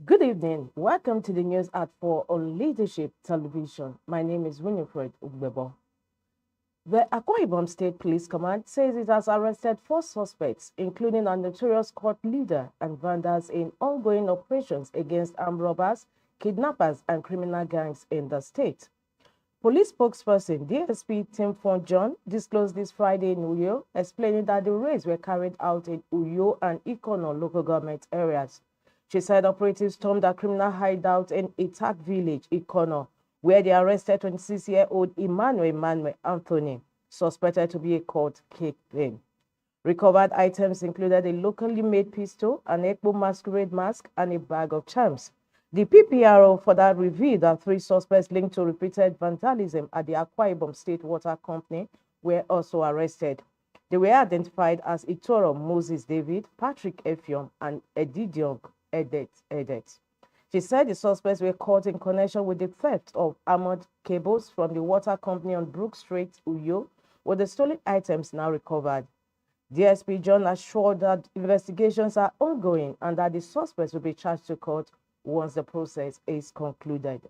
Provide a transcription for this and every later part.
Good evening. Welcome to the news at 4 on Leadership Television. My name is Winifred Ugbebo. The Akwa Ibom State Police Command says it has arrested 4 suspects, including a notorious court leader and vandals in ongoing operations against armed robbers, kidnappers, and criminal gangs in the state. Police spokesperson DSP Tim Fon John disclosed this Friday in Uyo, explaining that the raids were carried out in Uyo and Ikono local government areas. She said operatives stormed a criminal hideout in Itak village, Ikono, where they arrested 26-year-old Emmanuel Anthony, suspected to be a court kingpin. Recovered items included a locally made pistol, an Ekpo masquerade mask, and a bag of charms. The PPRO further revealed that 3 suspects linked to repeated vandalism at the Akwa Ibom State Water Company were also arrested. They were identified as Itoro Moses David, Patrick Effiong, and Edidiong Edet. She said the suspects were caught in connection with the theft of armored cables from the water company on Brook Street, Uyo, with the stolen items now recovered. DSP John assured that investigations are ongoing and that the suspects will be charged to court once the process is concluded.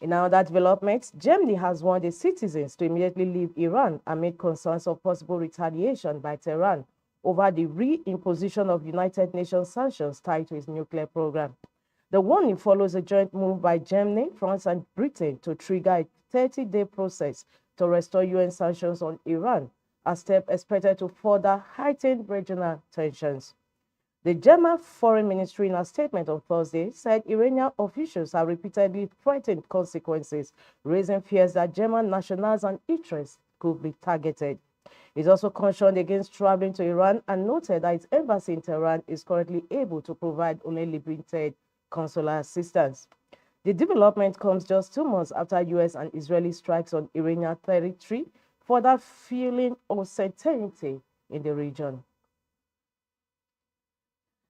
In another development, Germany has warned its citizens to immediately leave Iran amid concerns of possible retaliation by Tehran over the reimposition of United Nations sanctions tied to its nuclear program. The warning follows a joint move by Germany, France, and Britain to trigger a 30-day process to restore UN sanctions on Iran, a step expected to further heighten regional tensions. The German Foreign Ministry, in a statement on Thursday, said Iranian officials have repeatedly threatened consequences, raising fears that German nationals and interests could be targeted. It also cautioned against traveling to Iran and noted that its embassy in Tehran is currently able to provide only limited consular assistance. The development comes just 2 months after U.S. and Israeli strikes on Iranian territory, further fueling uncertainty in the region.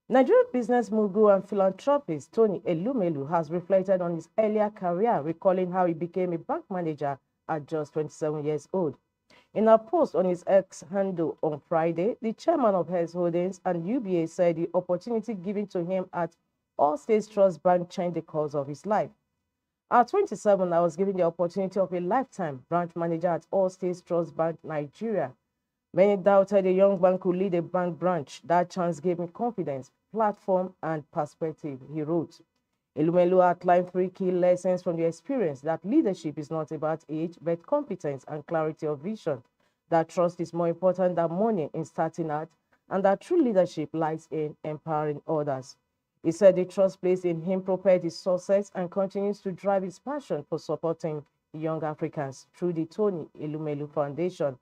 Nigerian business mogul and philanthropist Tony Elumelu has reflected on his earlier career, recalling how he became a bank manager at just 27 years old. In a post on his X handle on Friday, the chairman of Hess Holdings and UBA said the opportunity given to him at All States Trust Bank changed the course of his life. At 27, I was given the opportunity of a lifetime branch manager at All States Trust Bank, Nigeria. Many doubted a young man could lead a bank branch. That chance gave me confidence, platform, and perspective, he wrote. Elumelu outlined 3 key lessons from the experience: that leadership is not about age, but competence and clarity of vision, that trust is more important than money in starting out, and that true leadership lies in empowering others. He said the trust placed in him propelled his success and continues to drive his passion for supporting young Africans through the Tony Elumelu Foundation.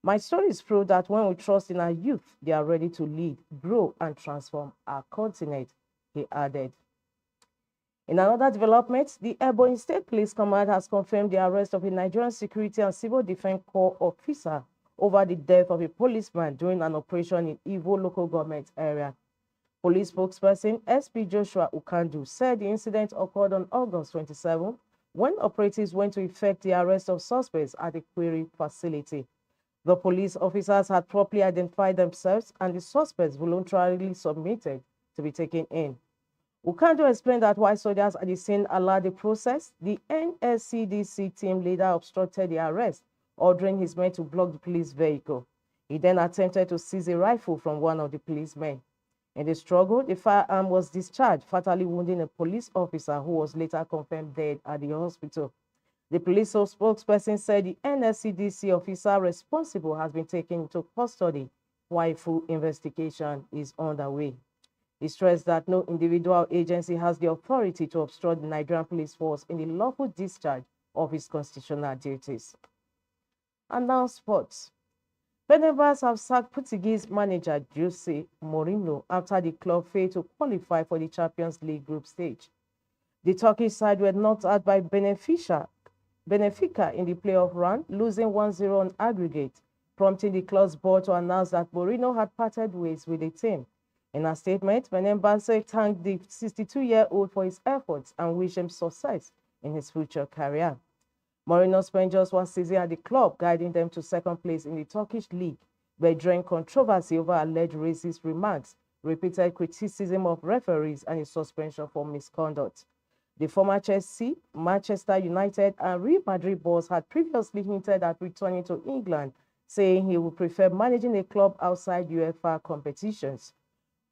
My stories prove that when we trust in our youth, they are ready to lead, grow, and transform our continent, he added. In another development, the Ebonyi State Police Command has confirmed the arrest of a Nigerian Security and Civil Defense Corps officer over the death of a policeman during an operation in Ivo local government area. Police spokesperson SP Joshua Ukandu said the incident occurred on August 27 when operatives went to effect the arrest of suspects at a quarry facility. The police officers had properly identified themselves and the suspects voluntarily submitted to be taken in. Ukandu explained that while soldiers at the scene allowed the process, the NSCDC team leader obstructed the arrest, ordering his men to block the police vehicle. He then attempted to seize a rifle from one of the policemen. In the struggle, the firearm was discharged, fatally wounding a police officer who was later confirmed dead at the hospital. The police spokesperson said the NSCDC officer responsible has been taken into custody while full investigation is underway. He stressed that no individual agency has the authority to obstruct the Nigerian police force in the lawful discharge of its constitutional duties. And now sports. Fenerbahce have sacked Portuguese manager Jose Mourinho after the club failed to qualify for the Champions League group stage. The Turkish side were knocked out by Benfica in the playoff round, losing 1-0 on aggregate, prompting the club's board to announce that Mourinho had parted ways with the team. In a statement, Fenerbahce thanked the 62-year-old for his efforts and wished him success in his future career. Mourinho spent just 1 season at the club, guiding them to second place in the Turkish league, but during controversy over alleged racist remarks repeated criticism of referees, and his suspension for misconduct. The former Chelsea, Manchester United, and Real Madrid boss had previously hinted at returning to England, saying he would prefer managing a club outside UEFA competitions.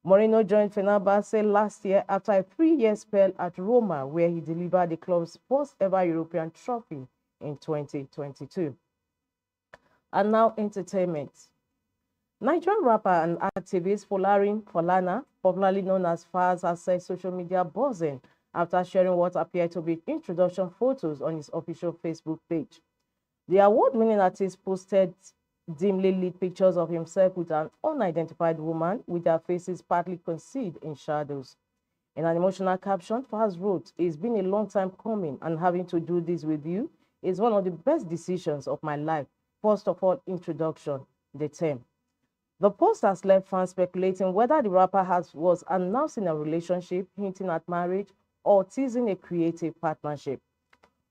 Mourinho joined Fenerbahce last year after a 3-year spell at Roma, where he delivered the club's first-ever European trophy in 2022. And now, entertainment. Nigerian rapper and activist Folarin Folana, popularly known as Falz, has said social media buzzing after sharing what appeared to be introduction photos on his official Facebook page. The award-winning artist posted dimly lit pictures of himself with an unidentified woman with their faces partly concealed in shadows. In an emotional caption, Falz wrote, "It's been a long time coming, and having to do this with you is one of the best decisions of my life. First of all, introduction, the term." The post has left fans speculating whether the rapper was announcing a relationship, hinting at marriage, or teasing a creative partnership.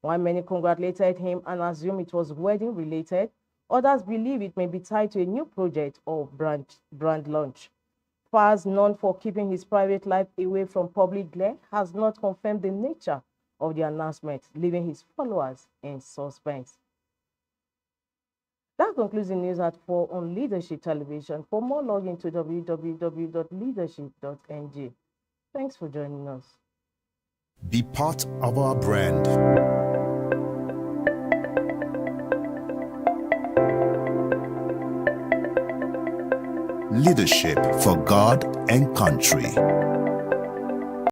While many congratulated him and assumed it was wedding-related, others believe it may be tied to a new project or brand launch. Falz, known for keeping his private life away from public glare, has not confirmed the nature of the announcement, leaving his followers in suspense. That concludes the news at 4 on Leadership Television. For more, log into www.leadership.ng. Thanks for joining us. Be part of our brand. Leadership for God and country.